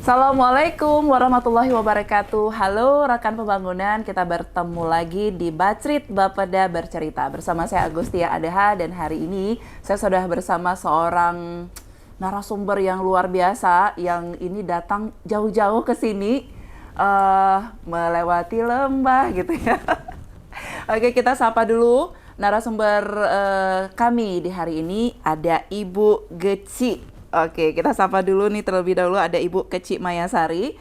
Assalamualaikum warahmatullahi wabarakatuh. Halo rekan pembangunan, kita bertemu lagi di Bacrit Bapeda Bercerita. Bersama saya Agustia Adeha dan hari ini saya sudah bersama seorang narasumber yang luar biasa yang ini datang jauh-jauh ke sini melewati lembah gitu ya. Oke, kita sapa dulu narasumber kami di hari ini ada Ibu Geci. Oke, kita sapa dulu nih terlebih dahulu ada Ibu Keci Mayasari,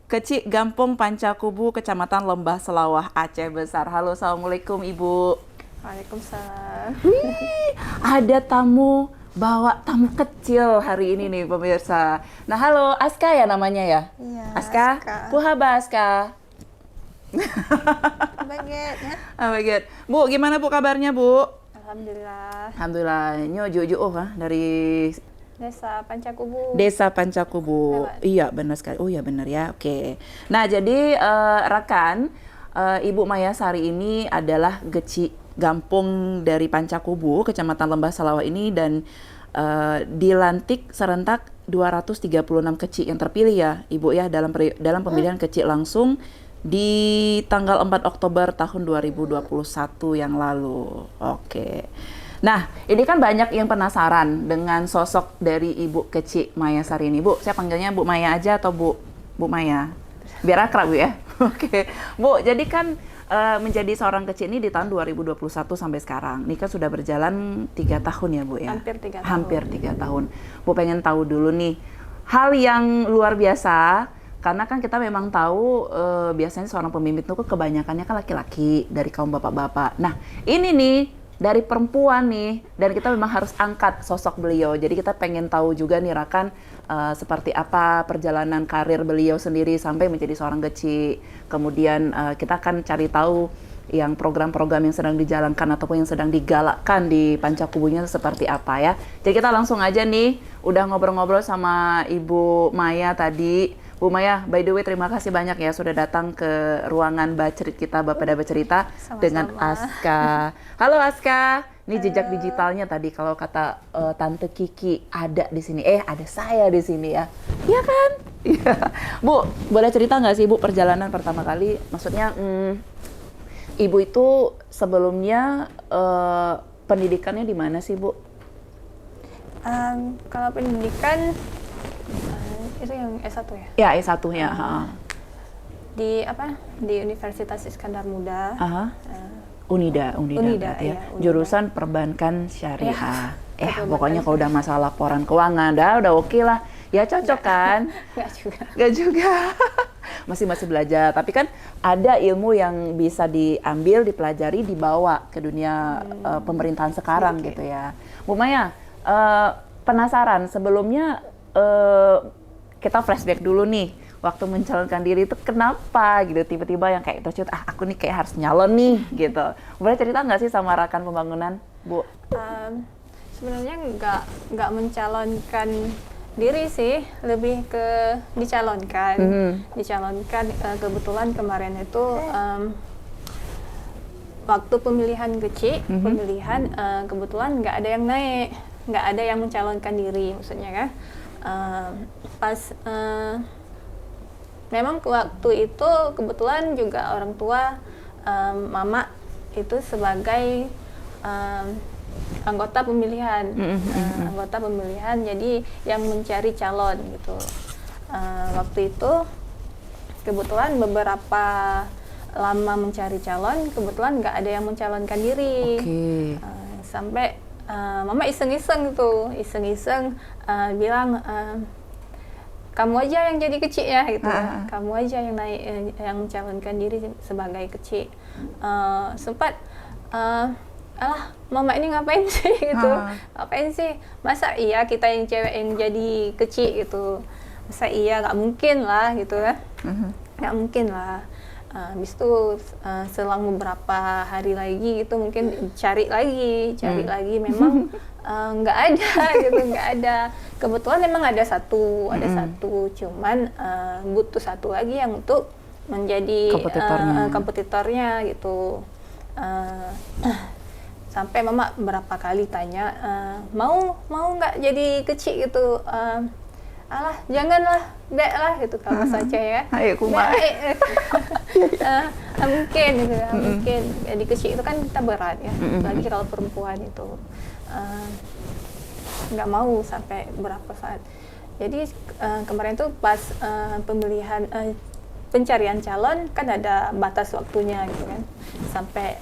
Keci Gampong Pancakubu, Kecamatan Lembah Selawah, Aceh Besar. Halo, Assalamualaikum Ibu. Waalaikumsalam. Wih, ada tamu, bawa tamu kecil hari ini nih pemirsa. Nah, halo, Aska ya namanya ya? Iya, Aska? Puhaba Aska. Baget ya. Baget. Bu, gimana Bu kabarnya Bu? Alhamdulillah. Alhamdulillah. Nyo Jojo dari Desa Pancakubu. Desa Pancakubu. Lewat. Iya, benar sekali. Oh iya benar ya. Oke. Nah, jadi rekan Ibu Mayasari ini adalah Geci Gampong dari Pancakubu, Kecamatan Lembah Selawah ini dan dilantik serentak 236 keci yang terpilih ya, Ibu ya dalam pemilihan keci langsung di tanggal 4 Oktober tahun 2021 yang lalu. Oke. Nah, ini kan banyak yang penasaran dengan sosok dari Ibu Keci Mayasari ini. Bu, saya panggilnya Bu Maya aja atau Bu Maya? Biar akrab Bu ya. Oke. Bu, jadi kan menjadi seorang keci ini di tahun 2021 sampai sekarang. Ini kan sudah berjalan 3 tahun ya Bu ya? Hampir 3 tahun. Hampir 3 tahun. Bu pengen tahu dulu nih, hal yang luar biasa. Karena kan kita memang tahu biasanya seorang pemimpin itu kebanyakannya kan laki-laki dari kaum bapak-bapak. Nah, ini nih dari perempuan nih, dan kita memang harus angkat sosok beliau. Jadi kita pengen tahu juga nih rekan seperti apa perjalanan karir beliau sendiri sampai menjadi seorang keci. Kemudian kita akan cari tahu yang program-program yang sedang dijalankan ataupun yang sedang digalakkan di Pancakubunya seperti apa ya. Jadi kita langsung aja nih, udah ngobrol-ngobrol sama Ibu Maya tadi. Bu Maya, by the way terima kasih banyak ya sudah datang ke ruangan Bacrit kita Bapeda Bercerita dengan Aska. Halo Aska, ini jejak digitalnya tadi kalau kata Tante Kiki ada di sini. Ada saya di sini ya. Iya kan? Iya. Bu, boleh cerita nggak sih Bu perjalanan pertama kali? Maksudnya Ibu itu sebelumnya pendidikannya di mana sih Bu? Kalau pendidikan itu yang S1 ya? Ya, S1 ya. Di Universitas Iskandar Muda. Unida Unida ya. Unida. Jurusan Perbankan Syariah. Pokoknya Perbankan. kalau udah masalah laporan keuangan, udah oke lah. Ya cocok kan? Nggak juga. masih belajar. Tapi kan ada ilmu yang bisa diambil, dipelajari, dibawa ke dunia pemerintahan sekarang gitu ya. Bu Maya, penasaran sebelumnya kita flashback dulu nih, waktu mencalonkan diri itu kenapa gitu tiba-tiba yang kayak tercut, aku nih kayak harus nyalon nih gitu. Boleh cerita nggak sih sama rekan pembangunan, Bu? Sebenarnya nggak mencalonkan diri sih, lebih ke dicalonkan. Dicalonkan kebetulan kemarin itu waktu pemilihan keci, pemilihan kebetulan nggak ada yang naik, nggak ada yang mencalonkan diri, maksudnya kan. Memang waktu itu kebetulan juga orang tua mama itu sebagai anggota pemilihan, anggota pemilihan, jadi yang mencari calon gitu. Waktu itu kebetulan beberapa lama mencari calon, kebetulan nggak ada yang mencalonkan diri. Sampai mama iseng-iseng bilang kamu aja yang jadi keci ya gitu. Kamu aja yang naik, yang mencalonkan diri sebagai keci. Sempat mama ini ngapain sih gitu. Ngapain sih, masa iya kita yang cewek yang jadi keci gitu, masa iya, nggak mungkin lah gitu ya. Nggak mungkin lah. Habis itu selang beberapa hari lagi gitu mungkin cari lagi memang nggak ada gitu, nggak ada. Kebetulan memang ada satu, cuman butuh satu lagi yang untuk menjadi kompetitornya gitu. Sampai mama berapa kali tanya mau nggak jadi kecil gitu, alah janganlah, dek lah gitu kalau bahasa Aceh ya. Ayo kumai. Mungkin gitu ya, mungkin. Jadi kecil itu kan kita berat ya, apalagi kalau perempuan itu nggak mau sampai berapa saat. Jadi kemarin tuh pas pemilihan pencarian calon kan ada batas waktunya gitu kan, sampai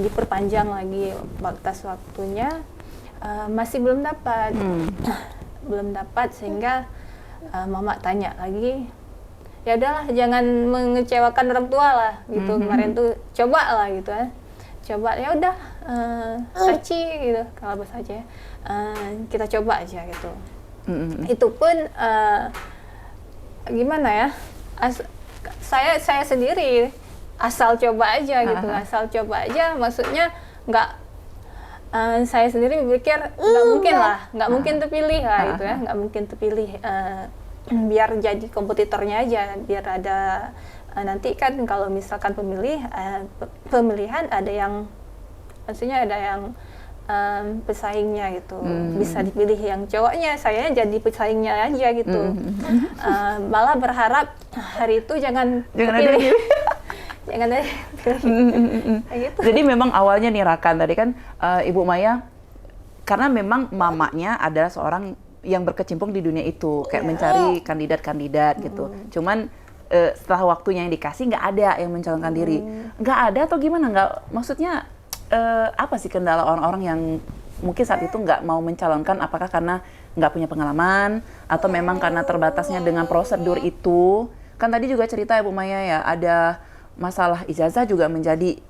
diperpanjang lagi batas waktunya, masih belum dapat. Belum dapat sehingga mama tanya lagi, ya udahlah jangan mengecewakan orang tua lah gitu. Kemarin tuh coba lah gitu ya, coba ya udah Aci gitu kalau bahasa aja kita coba aja gitu. Itu pun gimana ya, saya sendiri asal coba aja gitu, asal coba aja, maksudnya nggak saya sendiri berpikir nggak mungkin terpilih lah gitu ya, nggak mungkin terpilih, biar jadi kompetitornya aja, biar ada nanti kan kalau misalkan pemilihan ada yang, maksudnya ada yang pesaingnya gitu, bisa dipilih yang cowoknya, saya jadi pesaingnya aja gitu. Malah berharap hari itu jangan terpilih. Jangan ada gitu. Jadi memang awalnya nih Rakan tadi kan Ibu Maya, karena memang mamanya adalah seorang yang berkecimpung di dunia itu, kayak mencari kandidat-kandidat gitu. Cuman setelah waktunya yang dikasih nggak ada yang mencalonkan diri, nggak ada atau gimana? Nggak, maksudnya apa sih kendala orang-orang yang mungkin saat itu nggak mau mencalonkan? Apakah karena nggak punya pengalaman atau memang karena terbatasnya dengan prosedur itu? Kan tadi juga cerita Ibu Maya ya, ada masalah ijazah juga menjadi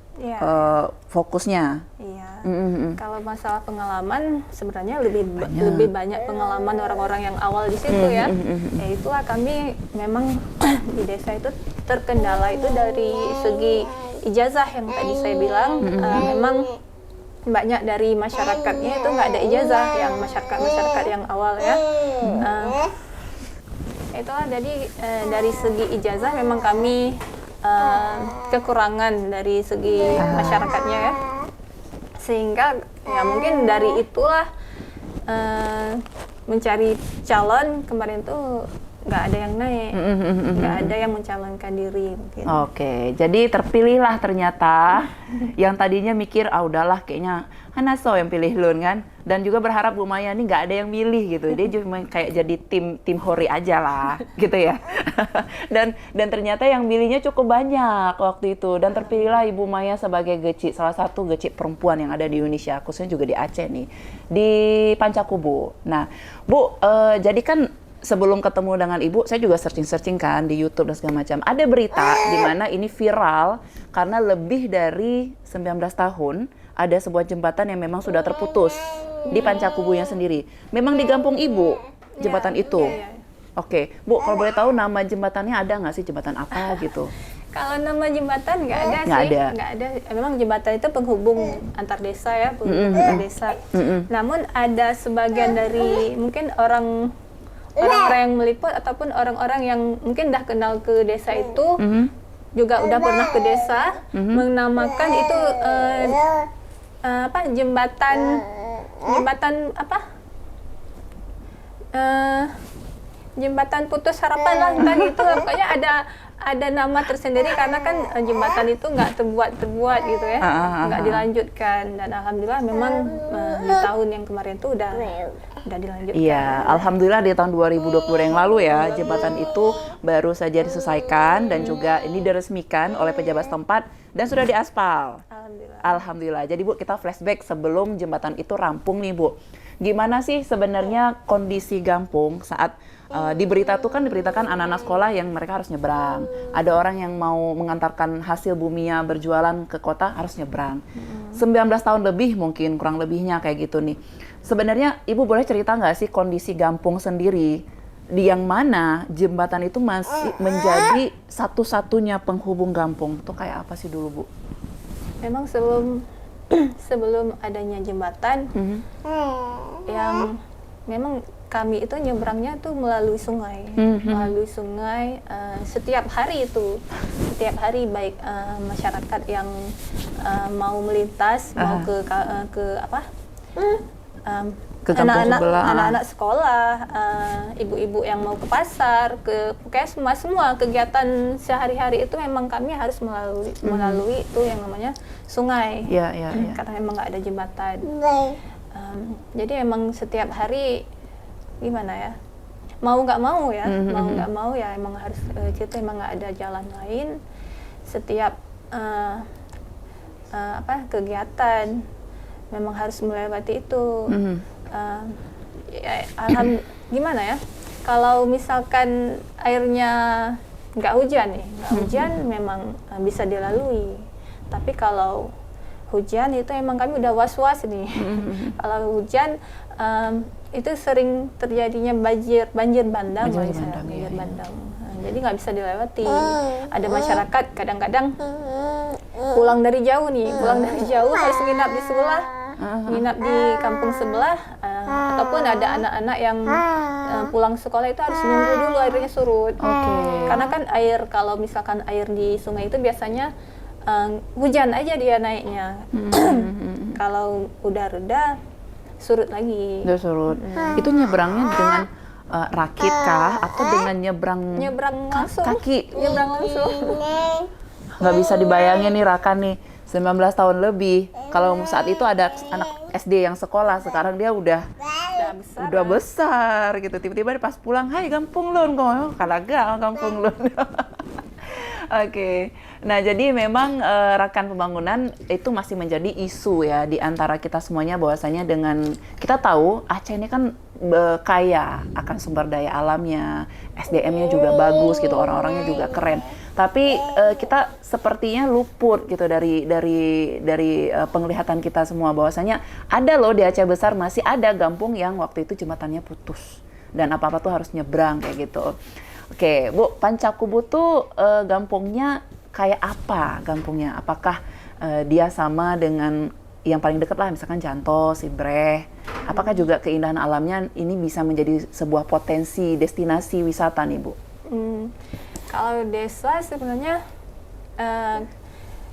fokusnya. Iya. Kalau masalah pengalaman sebenarnya lebih banyak pengalaman orang-orang yang awal di situ ya. Ya itulah kami memang di desa itu terkendala itu dari segi ijazah yang tadi saya bilang, memang banyak dari masyarakatnya itu nggak ada ijazah, yang masyarakat yang awal ya. Itulah jadi dari segi ijazah memang kami kekurangan dari segi masyarakatnya ya, sehingga ya mungkin dari itulah mencari calon kemarin tuh nggak ada yang naik, nggak ada yang mencalonkan diri mungkin. Oke, jadi terpilihlah ternyata yang tadinya mikir udahlah kayaknya Hanaso yang pilih Lun kan, dan juga berharap Bu Maya ini nggak ada yang milih gitu, dia cuma kayak jadi tim Hori aja lah gitu ya. dan ternyata yang milihnya cukup banyak waktu itu, dan terpilihlah Ibu Maya sebagai geci, salah satu geci perempuan yang ada di Indonesia, khususnya juga di Aceh nih, di Pancakubu. Nah Bu, jadi kan sebelum ketemu dengan Ibu, saya juga searching kan di YouTube dan segala macam. Ada berita di mana ini viral karena lebih dari 19 tahun ada sebuah jembatan yang memang sudah terputus di Pancakubunya sendiri. Memang di kampung Ibu jembatan itu. Oke, Bu, kalau boleh tahu nama jembatannya ada nggak sih, jembatan apa gitu? Kalau nama jembatan nggak ada nggak sih, ada. nggak ada. Memang jembatan itu penghubung antar desa ya, penghubung antar desa. Namun ada sebagian dari mungkin orang-orang yang meliput ataupun orang-orang yang mungkin dah kenal ke desa itu, juga udah pernah ke desa, menamakan itu jembatan apa? Jembatan putus harapan lah, entah gitu. Pokoknya ada nama tersendiri karena kan jembatan itu nggak terbuat gitu ya, nggak dilanjutkan, dan alhamdulillah memang di tahun yang kemarin tuh udah dilanjutkan. Iya, alhamdulillah di tahun 2020 yang lalu ya, jembatan itu baru saja diselesaikan dan juga ini diresmikan oleh pejabat setempat dan sudah diaspal. Alhamdulillah. Jadi Bu, kita flashback sebelum jembatan itu rampung nih Bu. Gimana sih sebenarnya kondisi Gampung saat di berita tuh kan diberitakan anak-anak sekolah yang mereka harus nyebrang. Ada orang yang mau mengantarkan hasil buminya berjualan ke kota harus nyebrang. 19 tahun lebih mungkin, kurang lebihnya kayak gitu nih. Sebenarnya Ibu boleh cerita nggak sih kondisi Gampung sendiri, di yang mana jembatan itu masih menjadi satu-satunya penghubung Gampung? Itu kayak apa sih dulu Bu? Memang sebelum adanya jembatan, yang memang kami itu nyebrangnya tuh melalui sungai, setiap hari baik masyarakat yang mau melintas, mau ke apa, ke kampung sebelah. Anak-anak sekolah, ibu-ibu yang mau ke pasar, ke puskesmas, semua kegiatan sehari-hari itu memang kami harus melalui itu yang namanya sungai. Karena memang nggak ada jembatan. Jadi emang setiap hari gimana ya? Mau nggak mau ya, emang harus itu emang nggak ada jalan lain. Setiap kegiatan memang harus melewati itu. Gimana ya? Kalau misalkan airnya nggak hujan memang bisa dilalui. Tapi kalau hujan itu emang kami udah was-was nih. Kalau hujan itu sering terjadinya banjir bandang. Jadi nggak bisa dilewati. Ada masyarakat kadang-kadang pulang dari jauh harus nginap di sebelah, nginap di kampung sebelah, ataupun ada anak-anak yang pulang sekolah itu harus nunggu dulu airnya surut. Karena kan kalau misalkan air di sungai itu biasanya hujan aja dia naiknya. Kalau udah reda surut lagi. Udah surut. Itu nyebrangnya dengan rakit kah atau dengan nyebrang langsung kaki? Nyebrang langsung. Nggak bisa dibayangin nih Raka nih 19 tahun lebih. Kalau saat itu ada anak SD yang sekolah, sekarang dia udah besar gitu. Tiba-tiba pas pulang, "Hai kampung lun," kok kalaga kampung lun. Oke. Nah, jadi memang rekan pembangunan itu masih menjadi isu ya di antara kita semuanya, bahwasanya dengan kita tahu Aceh ini kan kaya akan sumber daya alamnya, SDM-nya juga bagus gitu, orang-orangnya juga keren. Tapi kita sepertinya luput gitu dari penglihatan kita semua, bahwasanya ada loh di Aceh besar masih ada kampung yang waktu itu jembatannya putus dan apa-apa tuh harus nyebrang kayak gitu. Oke, Bu, Pancakubu tuh kampungnya kayak apa kampungnya? Apakah dia sama dengan yang paling dekat lah, misalkan Janto, Sibreh? Apakah juga keindahan alamnya ini bisa menjadi sebuah potensi destinasi wisata nih, Bu? Kalau desa sebenarnya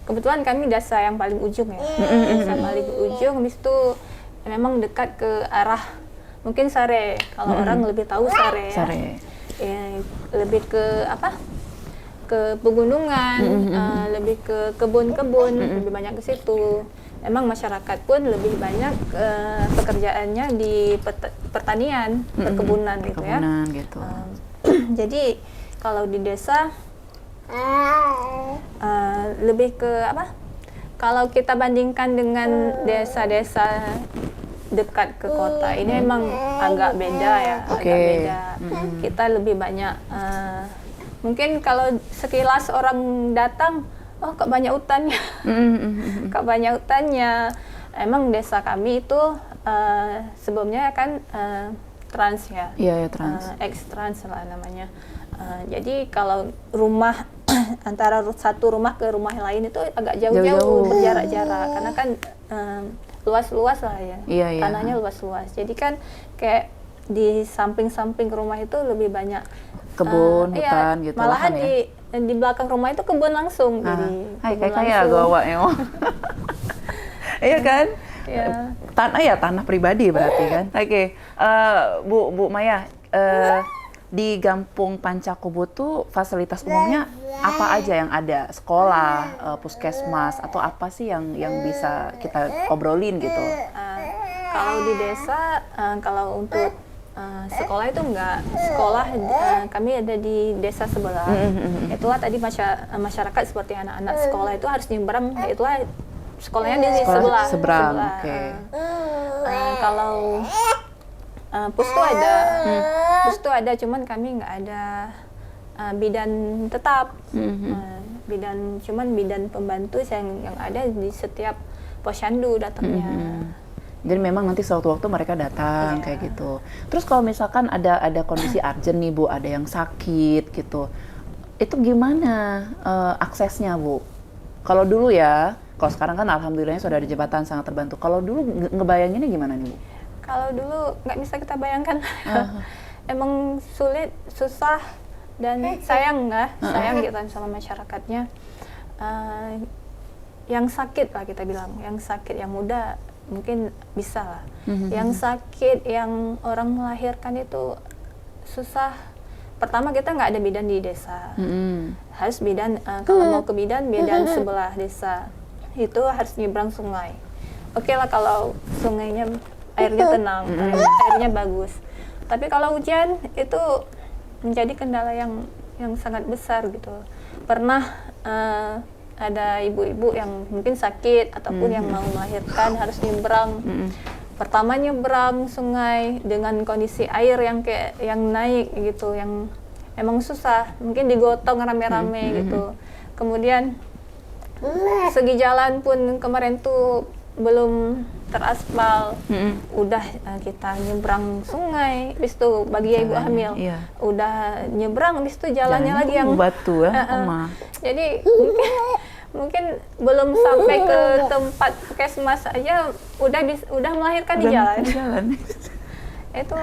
kebetulan kami desa yang paling ujung ya. Desa paling ujung, habis itu memang dekat ke arah mungkin Sare. Kalau orang lebih tahu Sare ya. Lebih ke ke pegunungan, lebih ke kebun-kebun, lebih banyak ke situ. Memang masyarakat pun lebih banyak pekerjaannya di pertanian, perkebunan gitu ya. Gitu. Jadi kalau di desa lebih ke kalau kita bandingkan dengan desa-desa dekat ke kota, ini memang agak beda ya, agak beda. Kita lebih banyak, mungkin kalau sekilas orang datang, oh kok banyak hutannya, kok banyak hutannya. Emang desa kami itu sebelumnya kan trans ya, trans, ex-trans lah namanya. Jadi kalau rumah antara satu rumah ke rumah lain itu agak jauh-jauh, berjarak-jarak, karena kan luas-luas lah ya, tanahnya luas-luas. Jadi kan kayak di samping-samping rumah itu lebih banyak kebun, hutan gitu. Malahan di belakang rumah itu kebun langsung. Jadi kayak gawa ya. Iya kan? Tanah pribadi berarti kan. Oke. Bu Maya, di Kampung Pancakubu tuh fasilitas umumnya apa aja yang ada? Sekolah, puskesmas, atau apa sih yang bisa kita obrolin gitu? Kalau di desa, kalau untuk sekolah itu enggak. Sekolah kami ada di desa sebelah. Itulah tadi masyarakat seperti anak-anak sekolah itu harus nyebrang, itulah sekolahnya di sebelah. Seberang. Kalau pustu ada, cuman kami nggak ada bidan tetap. Bidan pembantu yang ada di setiap posyandu datangnya. Jadi memang nanti sewaktu-waktu mereka datang kayak gitu. Terus kalau misalkan ada kondisi urgent nih Bu, ada yang sakit gitu, itu gimana aksesnya Bu? Kalau dulu ya, kalau sekarang kan alhamdulillahnya sudah ada jembatan, sangat terbantu. Kalau dulu ngebayanginnya gimana nih Bu? Kalau dulu nggak bisa kita bayangkan. Emang sulit, susah, dan sayang gitu sama masyarakatnya. Yang sakit lah kita bilang, yang sakit, yang muda mungkin bisa lah. Yang sakit, yang orang melahirkan itu susah. Pertama kita nggak ada bidan di desa, harus bidan kalau mau ke bidan sebelah desa itu harus nyebrang sungai. Oke lah kalau sungainya airnya tenang, airnya bagus. Tapi kalau hujan itu menjadi kendala yang sangat besar gitu. Pernah ada ibu-ibu yang mungkin sakit ataupun yang mau melahirkan harus nyebrang. Pertama nyebrang sungai dengan kondisi air yang kayak yang naik gitu, yang emang susah, mungkin digotong rame-rame gitu. Kemudian segi jalan pun kemarin tuh belum teraspal, udah kita nyebrang sungai, habis itu bagi ibu hamil, udah nyebrang, habis itu jalannya lagi yang batu ya, jadi mungkin belum sampai ke tempat puskesmas aja udah melahirkan di jalan. Itu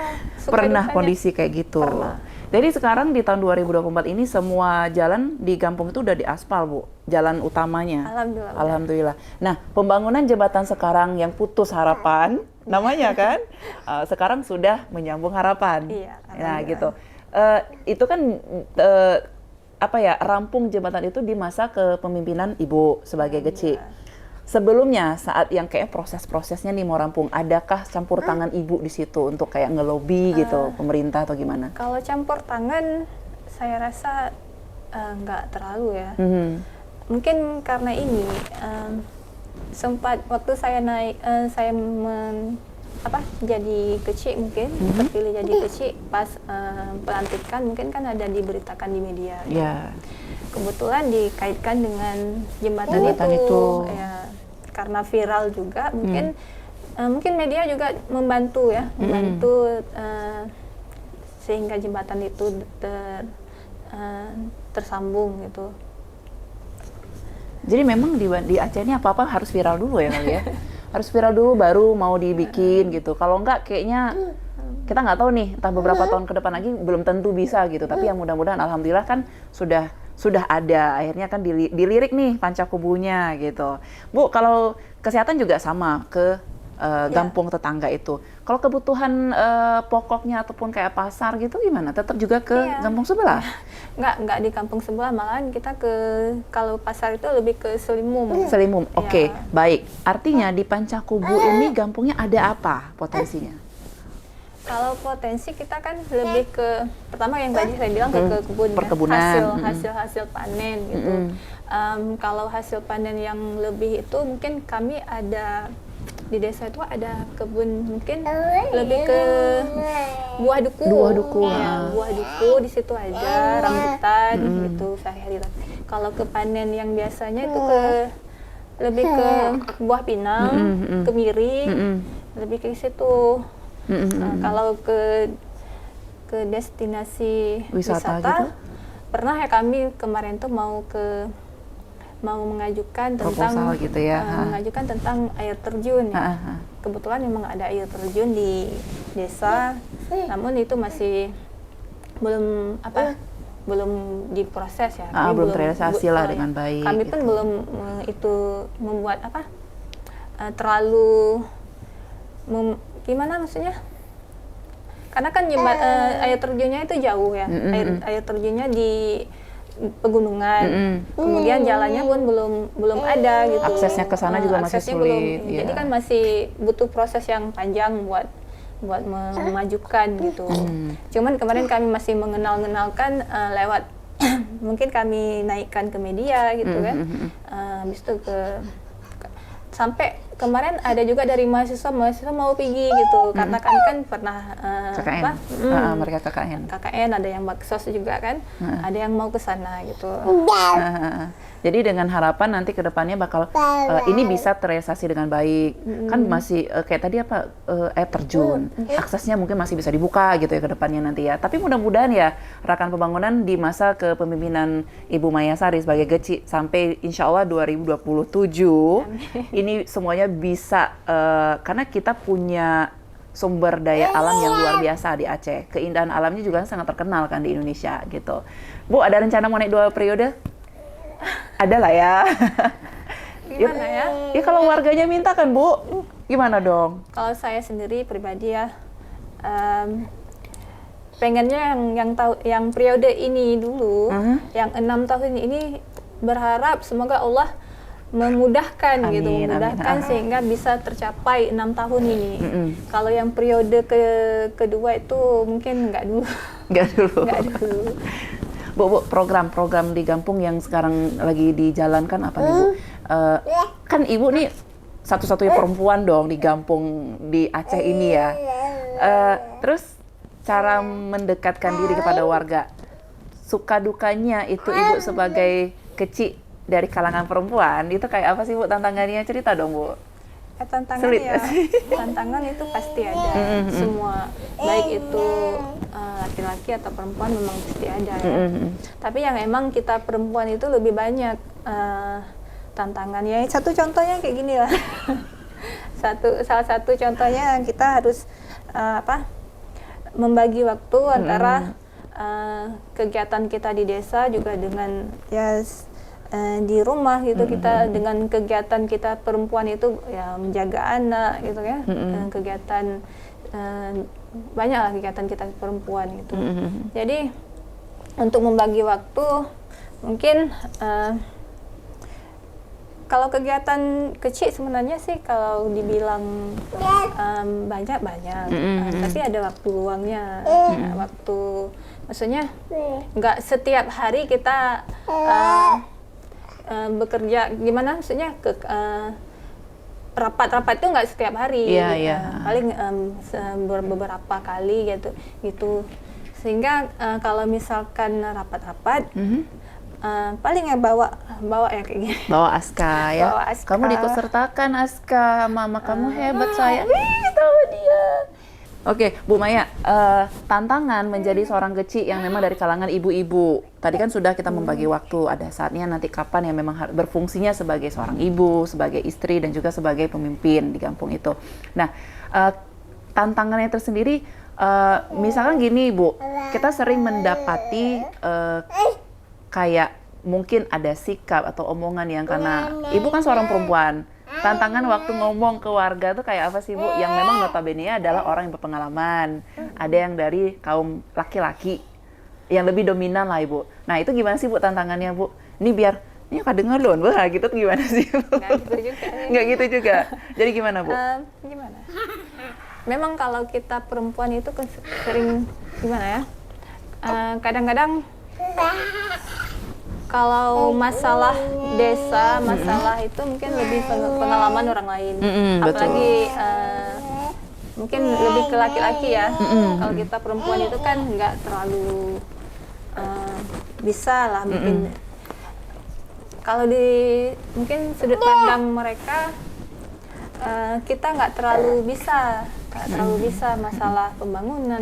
pernah kondisi kayak gitu. Pernah. Jadi sekarang di tahun 2024 ini semua jalan di kampung itu udah diaspal, Bu, jalan utamanya. Alhamdulillah. Alhamdulillah. Nah, pembangunan jembatan sekarang yang putus harapan namanya kan, sekarang sudah menyambung harapan. Iya. Nah, gitu. Itu kan apa ya, rampung jembatan itu di masa kepemimpinan Ibu sebagai Geci. Sebelumnya saat yang kayak proses-prosesnya nih mau rampung, adakah campur tangan Ibu di situ untuk kayak ngelobi gitu pemerintah atau gimana? Kalau campur tangan saya rasa nggak terlalu ya. Mungkin karena ini sempat waktu saya naik saya jadi kecil mungkin terpilih jadi kecil pas pelantikan mungkin kan ada diberitakan di media. Ya. Kebetulan dikaitkan dengan jembatan itu. Ya, karena viral juga mungkin mungkin media juga membantu ya, sehingga jembatan itu tersambung gitu. Jadi memang di Aceh ini apa-apa harus viral dulu ya kali ya? Harus viral dulu baru mau dibikin gitu. Kalau enggak kayaknya kita nggak tahu nih, entah beberapa tahun ke depan lagi belum tentu bisa gitu. Tapi yang mudah-mudahan alhamdulillah kan sudah ada, akhirnya kan dilirik nih Pancakubunya gitu. Bu, kalau kesehatan juga sama ke kampung tetangga itu. Kalau kebutuhan pokoknya ataupun kayak pasar gitu gimana? Tetap juga ke kampung sebelah? Nggak di kampung sebelah, malahan kita kalau pasar itu lebih ke Selimum. Selimum, oke, baik. Artinya di Pancakubu ini kampungnya ada apa potensinya? Kalau potensi kita kan lebih ke, pertama yang tadi saya bilang ke kebun, perkebunan, hasil panen gitu. Kalau hasil panen yang lebih itu mungkin kami ada di desa itu ada kebun mungkin lebih ke buah duku. Buah duku di situ aja, rambutan gitu sehari-hari. Kalau ke panen yang biasanya itu lebih ke buah pinang, kemiri, lebih ke situ. Kalau ke destinasi wisata gitu? Pernah ya kami kemarin tuh mau mengajukan tentang proposal gitu ya, mengajukan tentang air terjun ya. Kebetulan memang ada air terjun di desa, namun itu masih belum diproses ya. Belum terrealisasi lah dengan baik. Kami pun belum itu membuat terlalu gimana maksudnya? Karena kan air terjunnya itu jauh ya. Air terjunnya di pegunungan. Kemudian jalannya pun belum ada gitu. Aksesnya ke sana juga masih sulit. Jadi kan masih butuh proses yang panjang buat memajukan gitu. Cuman kemarin kami masih mengenalkan lewat mungkin kami naikkan ke media gitu kan. Habis itu sampai kemarin ada juga dari mahasiswa mau pergi gitu, karena kan pernah KKN. Mereka KKN ada yang baksos juga kan, ada yang mau ke sana gitu. Jadi dengan harapan nanti ke depannya bakal ini bisa terrealisasi dengan baik. Kan masih kayak tadi air terjun, aksesnya mungkin masih bisa dibuka gitu ya ke depannya nanti ya. Tapi mudah-mudahan ya rekan pembangunan di masa kepemimpinan Ibu Mayasari sebagai Geci sampai insya Allah 2027 ini semuanya bisa karena kita punya sumber daya alam yang luar biasa di Aceh. Keindahan alamnya juga sangat terkenal kan di Indonesia gitu. Bu, ada rencana mau naik 2 periode? Ada lah ya. Gimana ya? Ya kalau warganya minta kan, Bu. Gimana dong? Kalau saya sendiri pribadi ya, pengennya yang periode ini dulu, yang 6 tahun ini berharap semoga Allah memudahkan gitu, memudahkan sehingga bisa tercapai 6 tahun ini. Kalau yang periode kedua itu mungkin nggak dulu. Nggak dulu. Nggak dulu. Bu, program-program di Gampung yang sekarang lagi dijalankan apa nih, Bu? Kan Ibu nih satu-satunya perempuan dong di Gampung di Aceh ini ya. Terus cara mendekatkan diri kepada warga, suka dukanya itu Ibu sebagai kecil dari kalangan perempuan, itu kayak apa sih Bu tantangannya? Cerita dong, Bu. Tantangan Sulit ya, tantangan itu pasti ada. Semua, baik itu laki-laki atau perempuan memang pasti ada ya. Tapi yang emang kita perempuan itu lebih banyak tantangannya. Satu contohnya kayak gini lah. Salah satu contohnya kita harus membagi waktu antara kegiatan kita di desa juga dengan ya di rumah gitu. Kita dengan kegiatan kita perempuan itu ya menjaga anak gitu ya, kegiatan banyak lah kegiatan kita perempuan gitu. Jadi untuk membagi waktu mungkin kalau kegiatan kecil sebenarnya sih kalau dibilang banyak, tapi ada waktu luangnya. Waktu maksudnya nggak setiap hari kita bekerja, gimana maksudnya rapat-rapat itu nggak setiap hari, paling beberapa kali gitu. Sehingga kalau misalkan rapat-rapat, paling ya bawa ya kayak gini. Bawa Aska ya. Bawa Aska. Kamu diikutsertakan Aska, mama kamu hebat sayang. Tahu dia. Oke, Bu Maya, tantangan menjadi seorang kecil yang memang dari kalangan ibu-ibu. Tadi kan sudah kita membagi waktu, ada saatnya nanti kapan yang memang berfungsinya sebagai seorang ibu, sebagai istri, dan juga sebagai pemimpin di kampung itu. Nah, tantangannya tersendiri, misalkan gini Bu, kita sering mendapati kayak mungkin ada sikap atau omongan yang karena ibu kan seorang perempuan, tantangan waktu ngomong ke warga tuh kayak apa sih Bu? Yang memang notabene adalah orang yang berpengalaman, ada yang dari kaum laki-laki yang lebih dominan lah Ibu. Nah itu gimana sih Bu tantangannya Bu? Ini biar ini kedengar loh, wah gitu tuh gimana sih Bu? Nggak gitu juga. Nggak gitu juga. Jadi gimana Bu? Gimana? Memang kalau kita perempuan itu kan sering gimana ya? Kadang-kadang kalau masalah desa, masalah itu mungkin lebih pengalaman orang lain. Apalagi mungkin lebih ke laki-laki ya. Kalau kita perempuan itu kan nggak terlalu bisa lah mungkin. Kalau di mungkin sudut pandang mereka, kita nggak terlalu bisa masalah pembangunan,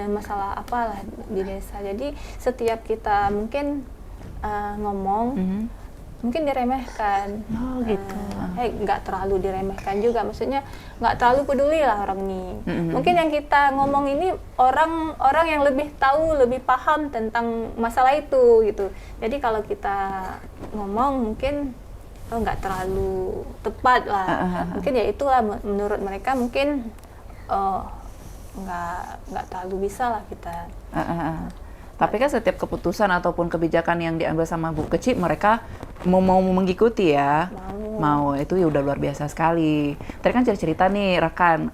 masalah apalah di desa. Jadi setiap kita mungkin ngomong, mungkin diremehkan. Oh gitu. Nggak terlalu diremehkan juga, maksudnya nggak terlalu peduli lah orang ini. Mungkin yang kita ngomong ini orang yang lebih tahu, lebih paham tentang masalah itu gitu. Jadi kalau kita ngomong mungkin nggak terlalu tepat lah. Mungkin ya itulah menurut mereka mungkin nggak terlalu bisa lah kita. Tapi kan setiap keputusan ataupun kebijakan yang diambil sama Bu Kecil, mereka mau mengikuti ya. Mau. Itu ya udah luar biasa sekali. Tadi kan cerita nih rekan,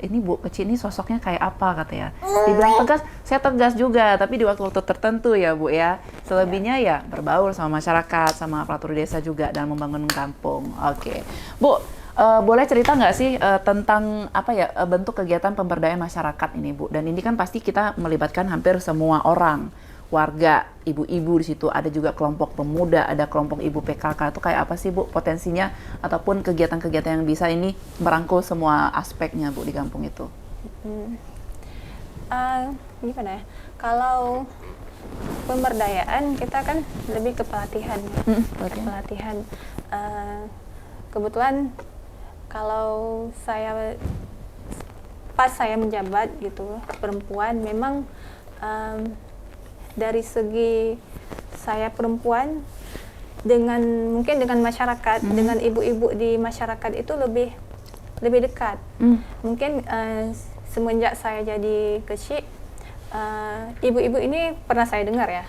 ini Bu Kecil ini sosoknya kayak apa katanya. Dibilang tegas, saya tegas juga, tapi di waktu-waktu tertentu ya Bu ya. Selebihnya ya berbaur sama masyarakat, sama aparatur desa juga dalam membangun kampung. Oke. Bu, boleh cerita nggak sih tentang apa ya bentuk kegiatan pemberdayaan masyarakat ini Bu? Dan ini kan pasti kita melibatkan hampir semua orang, warga, ibu-ibu di situ, ada juga kelompok pemuda, ada kelompok ibu PKK. Itu kayak apa sih Bu potensinya ataupun kegiatan-kegiatan yang bisa ini merangkul semua aspeknya Bu di kampung itu? Gimana ya? Kalau pemberdayaan kita kan lebih ke pelatihan. Pelatihan. Kebetulan kalau pas saya menjabat gitu perempuan, memang dari segi saya perempuan mungkin dengan masyarakat, dengan ibu-ibu di masyarakat itu lebih lebih dekat. Mungkin semenjak saya jadi kecil, ibu-ibu ini pernah saya dengar ya,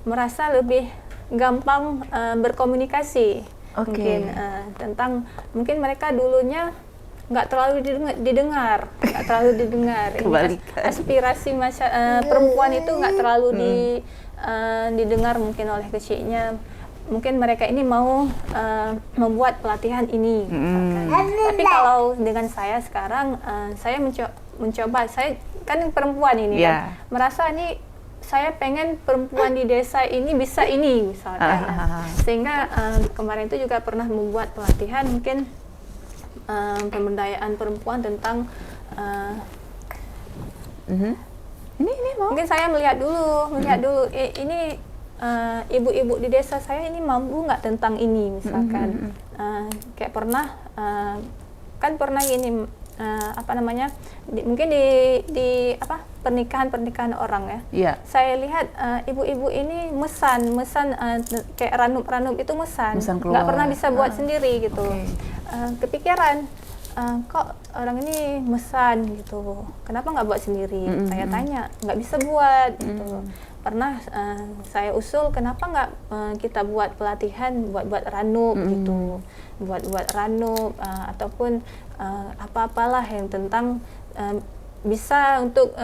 merasa lebih gampang berkomunikasi. Mungkin tentang mungkin mereka dulunya nggak terlalu didengar. Aspirasi perempuan itu nggak terlalu didengar mungkin oleh kecilnya. Mungkin mereka ini mau membuat pelatihan ini. Tapi kalau dengan saya sekarang, saya mencoba, saya kan perempuan ini kan, merasa nih saya pengen perempuan di desa ini bisa ini misalkan. Sehingga kemarin itu juga pernah membuat pelatihan mungkin pemberdayaan perempuan tentang ini mau. Mungkin saya melihat dulu ini ibu-ibu di desa saya ini mampu nggak tentang ini misalkan. Kayak pernah kan pernah gini mungkin di pernikahan orang ya. Saya lihat ibu-ibu ini mesan kayak ranup itu mesan nggak pernah bisa buat sendiri gitu. Kepikiran kok orang ini mesan gitu, kenapa nggak buat sendiri? Saya tanya, nggak bisa buat gitu. Pernah saya usul kenapa nggak kita buat pelatihan buat ranup gitu, buat ranup ataupun apa-apalah yang tentang bisa untuk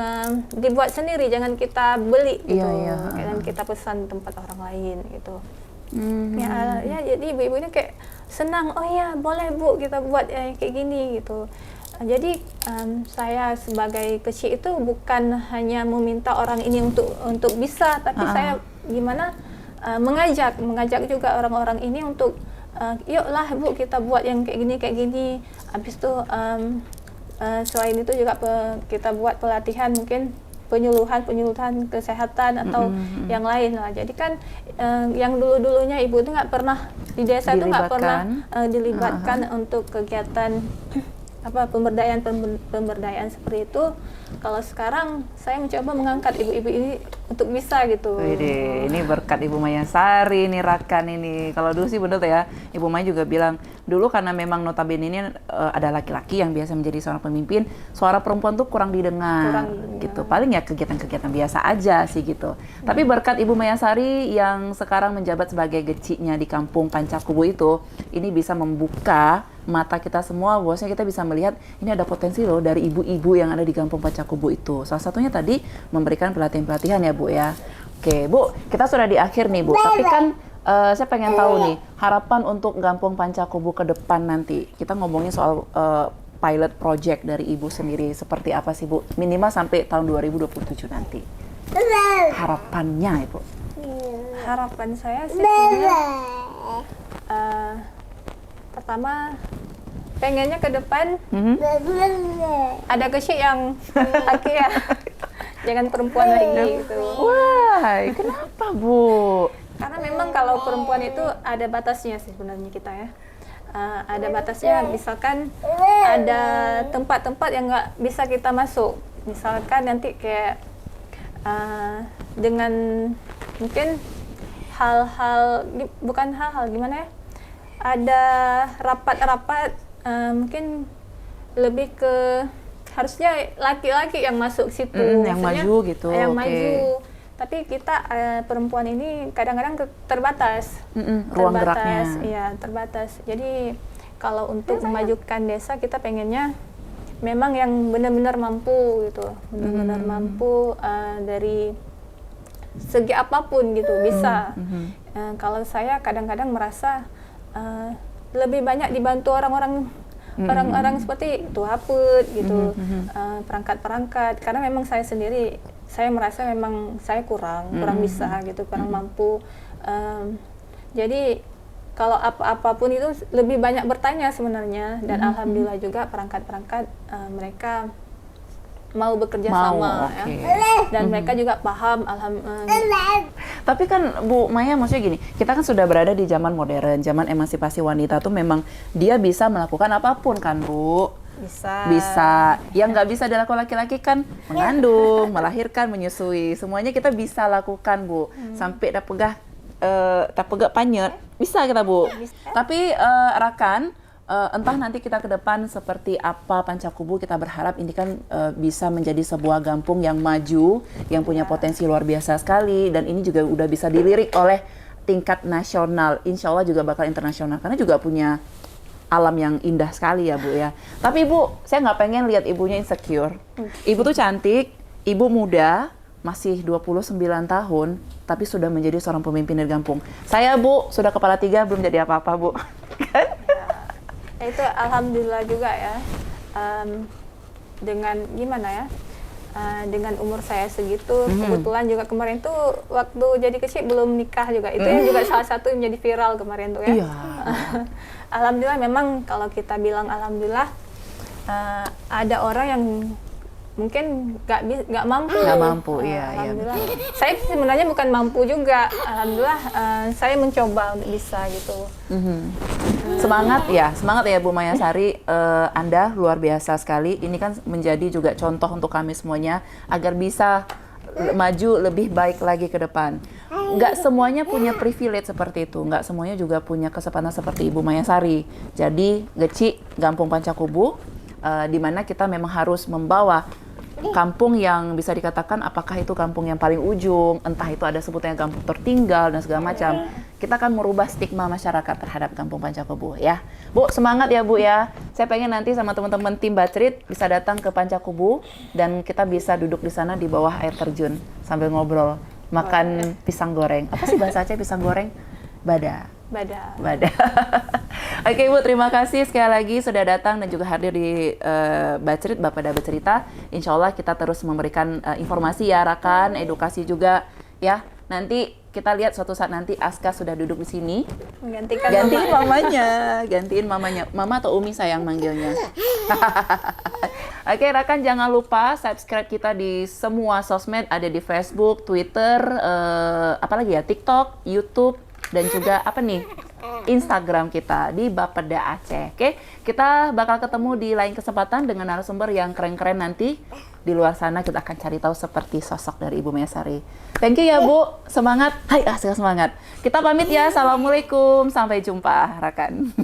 dibuat sendiri, jangan kita beli gitu, jangan kita pesan tempat orang lain gitu. Ya jadi ibu-ibu ini kayak senang, oh ya boleh Bu kita buat kayak gini gitu. Jadi saya sebagai kecil itu bukan hanya meminta orang ini untuk bisa, tapi saya gimana mengajak juga orang-orang ini untuk yuklah Bu kita buat yang kayak gini. Habis itu selain itu juga kita buat pelatihan mungkin penyuluhan kesehatan atau yang lain lah. Jadi kan yang dulunya ibu itu nggak pernah di desa itu nggak pernah dilibatkan untuk kegiatan pemberdayaan seperti itu. Kalau sekarang saya mencoba mengangkat ibu-ibu ini untuk bisa gitu. Wede, ini berkat Ibu Mayasari, ini Rakan ini. Kalau dulu sih bener tuh ya, Ibu Maya juga bilang dulu karena memang notabene ini ada laki-laki yang biasa menjadi seorang pemimpin, suara perempuan tuh kurang didengar gitu. Paling ya kegiatan-kegiatan biasa aja sih gitu. Tapi berkat Ibu Mayasari yang sekarang menjabat sebagai geciknya di kampung Pancakubu itu, ini bisa membuka mata kita semua, bahwasanya kita bisa melihat ini ada potensi loh dari ibu-ibu yang ada di kampung Pancakubu itu. Salah satunya tadi memberikan pelatihan-pelatihan ya Bu ya. Oke Bu, kita sudah di akhir nih Bu, tapi kan saya pengen tahu nih harapan untuk kampung Pancakubu ke depan nanti. Kita ngomongin soal pilot project dari Ibu sendiri, seperti apa sih Bu? Minimal sampai tahun 2027 nanti. Harapannya Ibu. Harapan saya sih sebenarnya pertama pengennya ke depan ada kecil yang laki ya, jangan perempuan lagi gitu. Wah, kenapa Bu? Karena memang kalau perempuan itu ada batasnya sih sebenarnya kita ya. Ada batasnya, misalkan ada tempat-tempat yang nggak bisa kita masuk. Misalkan nanti kayak dengan mungkin bukan hal-hal gimana ya, ada rapat-rapat mungkin lebih ke harusnya laki-laki yang masuk situ, yang maju gitu, yang maju. Tapi kita perempuan ini kadang-kadang terbatas, ruang geraknya. Iya, terbatas. Jadi kalau untuk memajukan desa kita pengennya memang yang benar-benar mampu gitu, benar-benar mampu dari segi apapun gitu bisa. Kalau saya kadang-kadang merasa lebih banyak dibantu orang-orang seperti tuaput gitu, perangkat-perangkat, karena memang saya sendiri saya merasa memang saya kurang bisa gitu, kurang mampu. Jadi kalau apapun itu lebih banyak bertanya sebenarnya, dan alhamdulillah juga perangkat-perangkat mereka mau bekerja sama ya, dan mereka juga paham. Tapi kan Bu Maya, maksudnya gini, kita kan sudah berada di zaman modern, zaman emansipasi wanita tuh memang dia bisa melakukan apapun kan Bu? Bisa. Yang nggak bisa dilakukan laki-laki kan mengandung, melahirkan, menyusui, semuanya kita bisa lakukan Bu. Sampai tak pegak panyet bisa kita Bu. Tapi Rakan, entah nanti kita ke depan seperti apa Pancakubu, kita berharap ini kan bisa menjadi sebuah kampung yang maju, yang punya potensi luar biasa sekali, dan ini juga udah bisa dilirik oleh tingkat nasional, insya Allah juga bakal internasional, karena juga punya alam yang indah sekali ya Bu ya. Tapi Bu, saya nggak pengen lihat ibunya insecure. Ibu tuh cantik, ibu muda, masih 29 tahun, tapi sudah menjadi seorang pemimpin dari kampung. Saya Bu, sudah kepala 3, belum jadi apa-apa Bu. Ya, itu alhamdulillah juga ya. Dengan gimana ya? Dengan umur saya segitu, kebetulan juga kemarin tuh waktu jadi kecil belum nikah juga. Itu yang juga salah satu yang jadi viral kemarin tuh ya. Iya. Alhamdulillah memang kalau kita bilang alhamdulillah ada orang yang mungkin nggak mampu. Nggak mampu, iya. Alhamdulillah. Saya sebenarnya bukan mampu juga. Alhamdulillah saya mencoba untuk bisa gitu. Semangat ya Bu Mayasari, Anda luar biasa sekali. Ini kan menjadi juga contoh untuk kami semuanya agar bisa maju lebih baik lagi ke depan. Nggak semuanya punya privilege seperti itu, nggak semuanya juga punya kesempatan seperti Ibu Mayasari. Jadi Geci, Kampung Pancakubu, di mana kita memang harus membawa kampung yang bisa dikatakan apakah itu kampung yang paling ujung, entah itu ada sebutannya kampung tertinggal dan segala macam. Kita akan merubah stigma masyarakat terhadap Kampung Pancakubu ya. Bu, semangat ya Bu ya. Saya pengen nanti sama teman-teman tim Bacrit bisa datang ke Pancakubu dan kita bisa duduk di sana di bawah air terjun sambil ngobrol, makan pisang goreng. Apa sih bahasa Aceh pisang goreng? Bada. Oke Bu, terima kasih sekali lagi sudah datang dan juga hadir di Bacrit, Bapak Dah Bercerita. Insya Allah kita terus memberikan informasi ya, Rakan, edukasi juga ya. Nanti kita lihat suatu saat nanti Aska sudah duduk di sini. Gantiin mamanya. Mama atau Umi sayang manggilnya. Oke, Rakan, jangan lupa subscribe kita di semua sosmed, ada di Facebook, Twitter, apalagi ya, TikTok, YouTube, dan juga Instagram kita di Bapeda Aceh. Oke, kita bakal ketemu di lain kesempatan dengan narasumber yang keren-keren nanti. Di luar sana kita akan cari tahu seperti sosok dari Ibu Mayasari. Thank you ya Bu, semangat. Hai, semangat. Kita pamit ya, assalamualaikum, sampai jumpa Rakan.